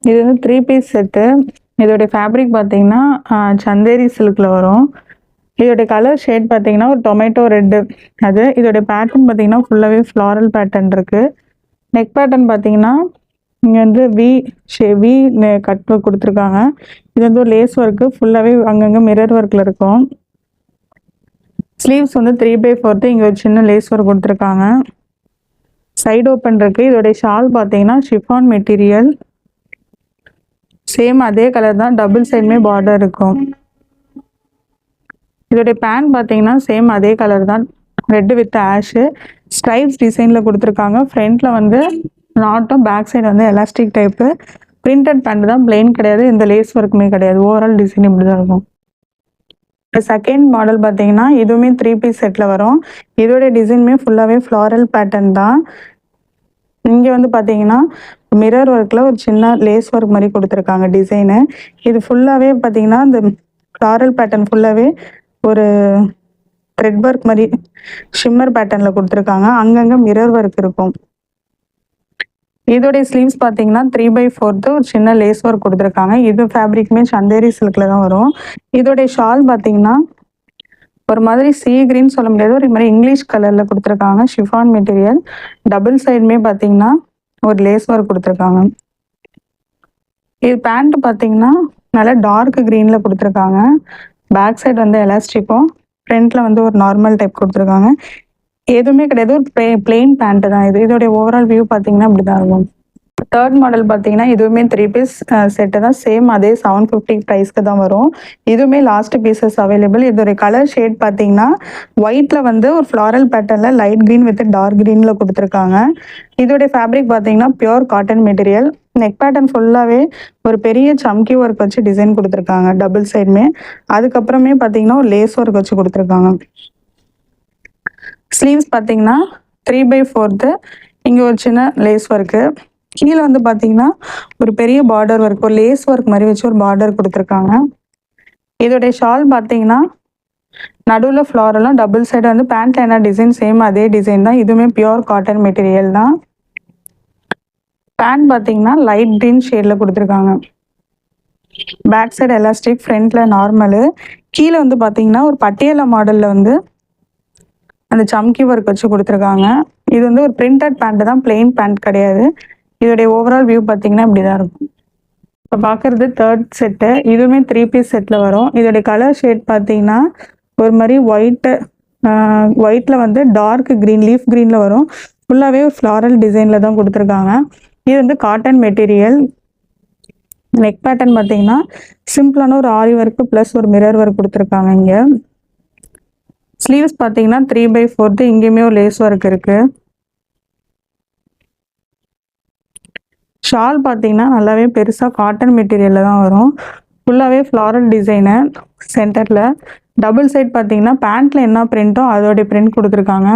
இது வந்து 3 piece set. இதோடைய ஃபேப்ரிக் பார்த்தீங்கன்னா, சந்தேரி சில்க்ல வரும். இதோடைய கலர் ஷேட் பார்த்தீங்கன்னா, ஒரு டொமேட்டோ ரெட்டு அது. இதோடைய பேட்டர்ன் பார்த்தீங்கன்னா, ஃபுல்லாவே ஃப்ளாரல் பேட்டர்ன் இருக்கு. நெக் பேட்டர்ன் பார்த்தீங்கன்னா, இங்க வந்து வி கட் குடுத்துருக்காங்க. இது வந்து ஒரு லேஸ் ஒர்க்கு. ஃபுல்லாவே அங்கங்க மிரர் ஒர்க்ல இருக்கும். ஸ்லீவ்ஸ் வந்து 3/4 இங்க ஒரு சின்ன லேஸ் ஒர்க் குடுத்துருக்காங்க. சைடு ஓப்பன் இருக்கு. இதோடைய ஷால் பார்த்தீங்கன்னா, ஷிஃபான் மெட்டீரியல். சேம் அதே கலர் தான். டபுள் சைடுமே பார்டர் இருக்கும். இதோடைய பேண்ட் பார்த்தீங்கன்னா, சேம் அதே கலர் தான். Red with ash. ஸ்ட்ரைப்ஸ் டிசைன்ல குடுத்துருக்காங்க. ஃப்ரண்ட்ல வந்து நாட்டும், பேக் சைடு வந்து எலாஸ்டிக் டைப்பு. பிரிண்டட் பேண்ட் தான், பிளெயின் கிடையாது. எந்த லேஸ் ஒர்க்குமே கிடையாது. ஓவரால் டிசைன் இப்படி தான் இருக்கும். செகண்ட் மாடல் பார்த்தீங்கன்னா, இதுவுமே 3 பீஸ் செட்ல வரும். இதோட டிசைனுமே ஃபுல்லாவே ஃப்ளாரல் பேட்டர்ன் தான். இங்க வந்து பார்த்தீங்கன்னா, மிரர் ஒர்க்ல ஒரு சின்ன லேஸ் ஒர்க் மாரி குடுத்துருக்காங்க டிசைனு. இது ஃபுல்லாவே பார்த்தீங்கன்னா, இந்த ஃப்ளாரல் பேட்டர்ன் ஃபுல்லாவே ஒரு த்ரெட் ஒர்க் மாரி ஷிம்மர் பேட்டர்ன்ல குடுத்துருக்காங்க. அங்கங்க மிரர் ஒர்க் இருக்கும். இதோடைய ஸ்லீவ்ஸ் பார்த்தீங்கன்னா, 3/4 ஒரு சின்ன லேஸ் ஒர்க் குடுத்துருக்காங்க. இது ஃபேப்ரிக்குமே சந்தேரி சில்க்ல தான் வரும். இதோடைய ஷால் பார்த்தீங்கன்னா, ஒரு மாதிரி சீ கிரீன் சொல்ல முடியாது. ஒரு மாரி இங்கிலீஷ் கலர்ல குடுத்துருக்காங்க. Chiffon material. டபுள் சைடுமே பார்த்தீங்கன்னா, ஒரு லேஸ் ஒர்க் குடுத்துருக்காங்க. இது பேண்ட் பார்த்தீங்கன்னா, நல்லா டார்க் கிரீன்ல குடுத்துருக்காங்க. பேக் சைடு வந்து எலாஸ்டிக்கும், ஃப்ரண்ட்ல வந்து ஒரு நார்மல் டைப் குடுத்துருக்காங்க. எதுவுமே கிடையாது. ஒரு பிளெயின் பேண்ட் தான் இது. இதோடைய ஓவரால் வியூ பார்த்தீங்கன்னா, இப்படிதான் இருக்கும். தேர்ட் மாடல் பார்த்தீங்கன்னா, இதுவுமே 3 பீஸ் செட்டு தான். சேம் அதே 750 ப்ரைஸ்க்கு தான் வரும். இதுவுமே லாஸ்ட் பீசஸ் அவைலபிள். இதோடைய கலர் ஷேட் பார்த்தீங்கன்னா, ஒயிட்ல வந்து ஒரு ஃப்ளாரல் பேட்டர்ன்ல லைட் கிரீன் வித் டார்க் கிரீன்ல குடுத்துருக்காங்க. இதோடைய ஃபேப்ரிக் பார்த்தீங்கன்னா, pure cotton material. Neck pattern ஃபுல்லாவே ஒரு பெரிய சம்கி ஒர்க் வச்சு டிசைன் குடுத்துருக்காங்க. டபுள் சைடுமே. அதுக்கப்புறமே பார்த்தீங்கன்னா, ஒரு லேஸ் ஒர்க் வச்சு குடுத்துருக்காங்க. ஸ்லீவ்ஸ் பார்த்தீங்கன்னா, 3/4 இங்க ஒரு சின்ன லேஸ் ஒர்க்கு. கீழ வந்து பார்த்தீங்கன்னா, ஒரு பெரிய பார்டர் ஒர்க், ஒரு லேஸ் ஒர்க் மாரி வச்சு ஒரு பார்டர் குடுத்துருக்காங்க. இதோடைய ஷால் பார்த்தீங்கன்னா, நடுவுல ஃப்ளாரலும் டபுள் சைடு வந்து பேண்ட்ல என்ன டிசைன் சேம் அதே டிசைன் தான். இதுவுமே பியூர் காட்டன் மெட்டீரியல் தான். பேண்ட் பார்த்தீங்கன்னா, லைட் கிரீன் ஷேட்ல குடுத்துருக்காங்க. பேக் சைடு எலாஸ்டிக், ஃப்ரண்ட்ல நார்மலு. கீழ வந்து பார்த்தீங்கன்னா, ஒரு பட்டியாலா மாடல்ல வந்து அந்த சம்கி ஒர்க் வச்சு குடுத்துருக்காங்க. இது வந்து ஒரு பிரிண்டட் பேண்ட் தான். பிளெயின் பேண்ட் கிடையாது. இதோடைய ஓவரால் வியூ பார்த்தீங்கன்னா, இப்படிதான் இருக்கும். இப்போ பார்க்குறது தேர்ட் செட்டு. இதுவுமே 3 பீஸ் செட்ல வரும். இதோடைய கலர் ஷேட் பார்த்தீங்கன்னா, ஒரு மாரி ஒயிட்ல வந்து டார்க் கிரீன், லீஃப் கிரீன்ல வரும். ஃபுல்லாவே ஒரு ஃப்ளாரல் டிசைன்ல தான் குடுத்துருக்காங்க. இது வந்து காட்டன் மெட்டீரியல். நெக் பேட்டர்ன் பார்த்தீங்கன்னா, சிம்பிளான ஒரு ஆரி ஒர்க் பிளஸ் ஒரு மிரர் ஒர்க் குடுத்துருக்காங்க இங்க. ஸ்லீவ்ஸ் பார்த்தீங்கன்னா, 3/4 இங்கேயுமே ஒரு லேஸ் ஒர்க் இருக்கு. ஷால் பார்த்தீங்கன்னா, நல்லாவே பெருசா காட்டன் மெட்டீரியல்ல தான் வரும். ஃபுல்லாவே ஃப்ளாரல் டிசைனு சென்டர்ல. டபுள் சைட் பார்த்தீங்கன்னா, பேண்ட்ல என்ன பிரிண்டோ அதோடைய பிரிண்ட் குடுத்துருக்காங்க.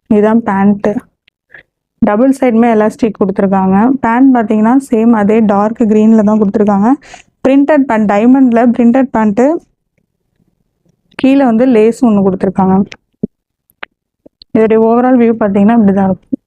இதுதான் பேண்ட். டபுள் சைடுமே எலாஸ்டிக் குடுத்துருக்காங்க. பேண்ட் பார்த்தீங்கன்னா, சேம் அதே டார்க் கிரீன்ல தான் குடுத்துருக்காங்க. பிரிண்டட் பேண்ட், டைமண்ட்ல பிரிண்டட் பேண்ட். கீழ வந்து லேஸ் ஒண்ணு குடுத்துருக்காங்க. இதோடைய ஓவரால் வியூ பார்த்தீங்கன்னா, இப்படிதான் இருக்கும்.